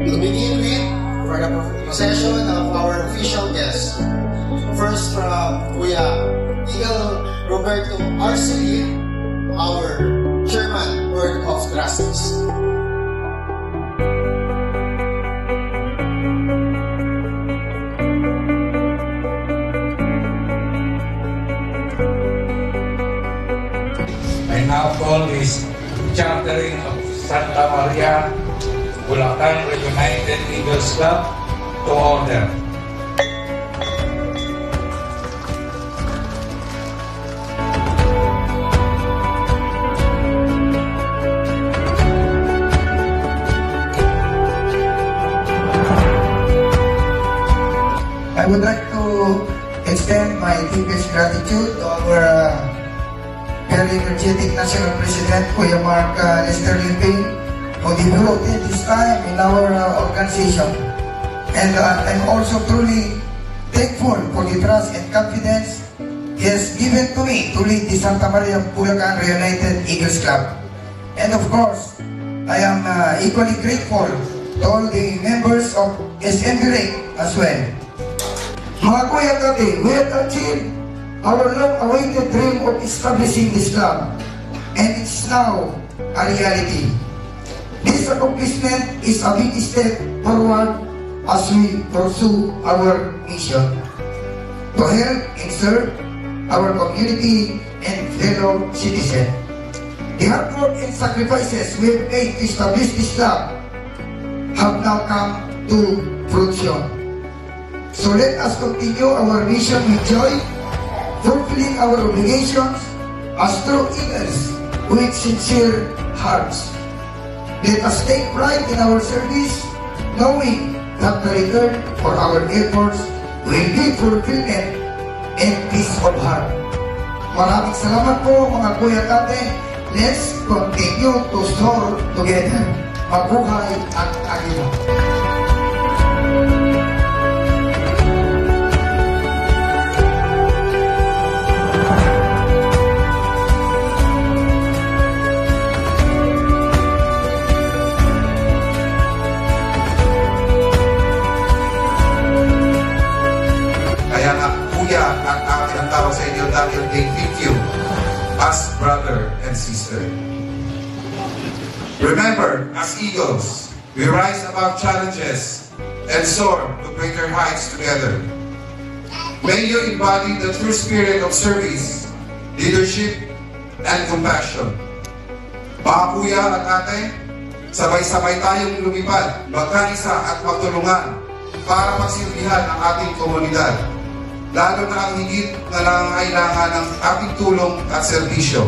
To begin with, for the procession of our official guests. First from Kuya Eagle Roberto Arceli, our Chairman, Board of Trustees. I now call this chartering of Santa Maria Bulacan Reunited Eagles Club to order. I would like to extend my deepest gratitude to our very energetic National President, Kuya Mark Lester Limping, who devoted his time in our organization. And I'm also truly thankful for the trust and confidence he has given to me to lead the Santa Maria Bulacan Reunited Eagles Club. And of course, I am equally grateful to all the members of SMB as well. Mga kuya kati, we have achieved our long-awaited dream of establishing this club, and it's now a reality. This accomplishment is a big step forward as we pursue our mission to help and serve our community and fellow citizens. The hard work and sacrifices we have made to establish this club have now come to fruition. So let us continue our mission with joy, fulfilling our obligations as true Eagles with sincere hearts. Let us take pride in our service, knowing that the return for our efforts will be fulfillment and peace of heart. Maraming salamat po mga kuya tate. Let's continue to soar together. Mabuhay ang Agila. At akin ang tawag sa inyo dahil they treat you as brother and sister. Remember, as eagles, we rise above challenges and soar to greater heights together. May you embody the true spirit of service, leadership, and compassion. Mga kuya at ate, sabay-sabay tayong lumipad, magkaisa at magtulungan para magsilbihan ang ating komunidad, lalo na ang higit na nangangailangan ng ating tulong at serbisyo.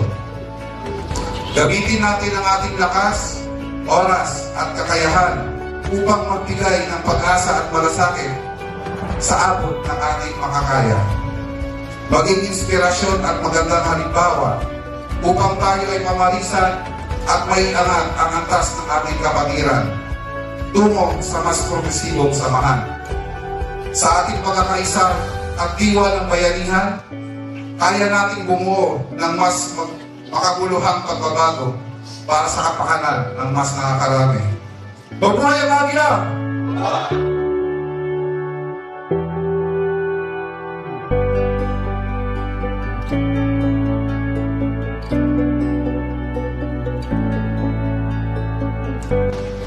Gamitin natin ang ating lakas, oras at kakayahan upang magbigay ng pag-asa at malasakit sa abot ng ating makakaya. Maging inspirasyon at magandang halimbawa upang tayo ay pamarisan at maiangat ang antas ng ating kapatiran tungo sa mas progresibong samahan. Sa ating pagkakaisa at diwa ng bayanihan, kaya nating bumuo ng mas makabuluhang pagbabago para sa kapakanan ng mas nakakarami. Mabuhay ang Agila!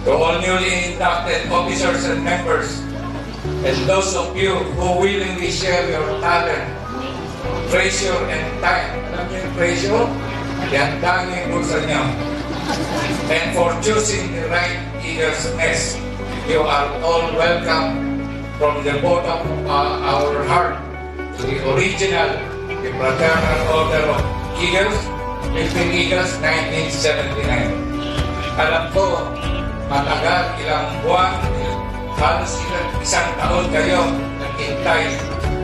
To all newly inducted officers and members, and those of you who willingly share your talent, treasure, and time. Alam niyo yung treasure? Yan tanging bulsa niyo. And for choosing the right Eagles nest, you are all welcome from the bottom of our heart to the original, the Fraternal Order of Eagles, Philippine Eagles, 1979. Alam ko, matagal, ilang buwan, halos isang taon kayo naghintay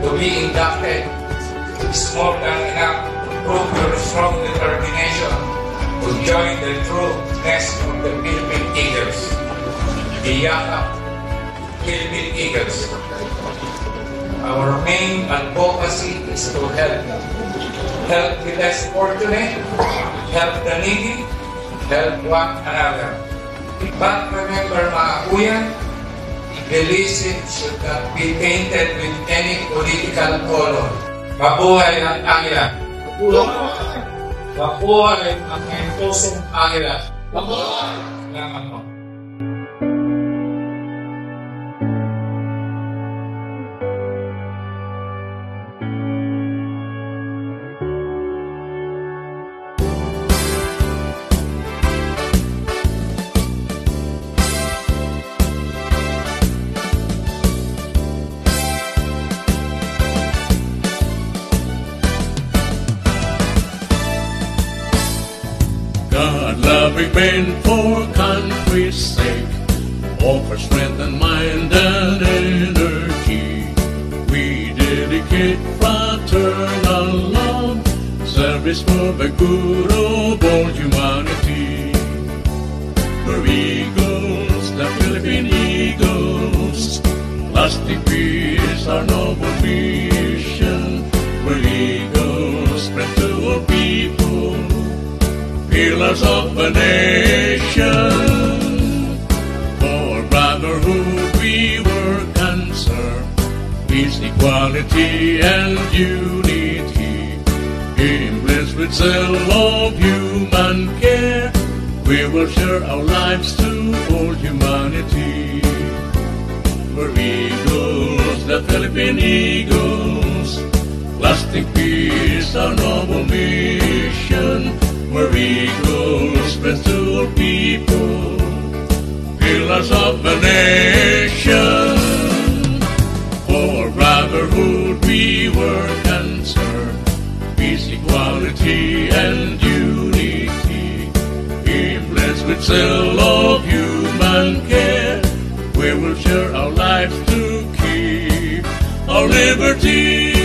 to be inducted. It's more than enough to prove your strong determination to join the true nest of the Philippine Eagles, the Yakap Philippine Eagles. Our main advocacy is to help the less fortunate, help the needy, help one another. But remember mga kuya, illicit should not be tainted with any political color. Mabuhay ang Angela! Mabuhay ang entosong Angela! Mabuhay! Salamat po. God-loving men for country's sake, offer strength and mind and energy. We dedicate fraternal love, service for the good of all humanity. We're eagles, the Philippine Eagles, lasting peace, our noble mission. We're eagles, spread to all people, pillars of a nation. For brotherhood we work and serve, peace, equality, and unity. Blessed with self-love, human care, we will share our lives to all humanity. We're eagles, the Philippine Eagles, lasting peace, our noble mission. We're eagles, spread to all people, pillars of the nation. For brotherhood we work and serve, peace, equality, and unity. Blessed with self-love, human care, we will share our lives to keep our liberty.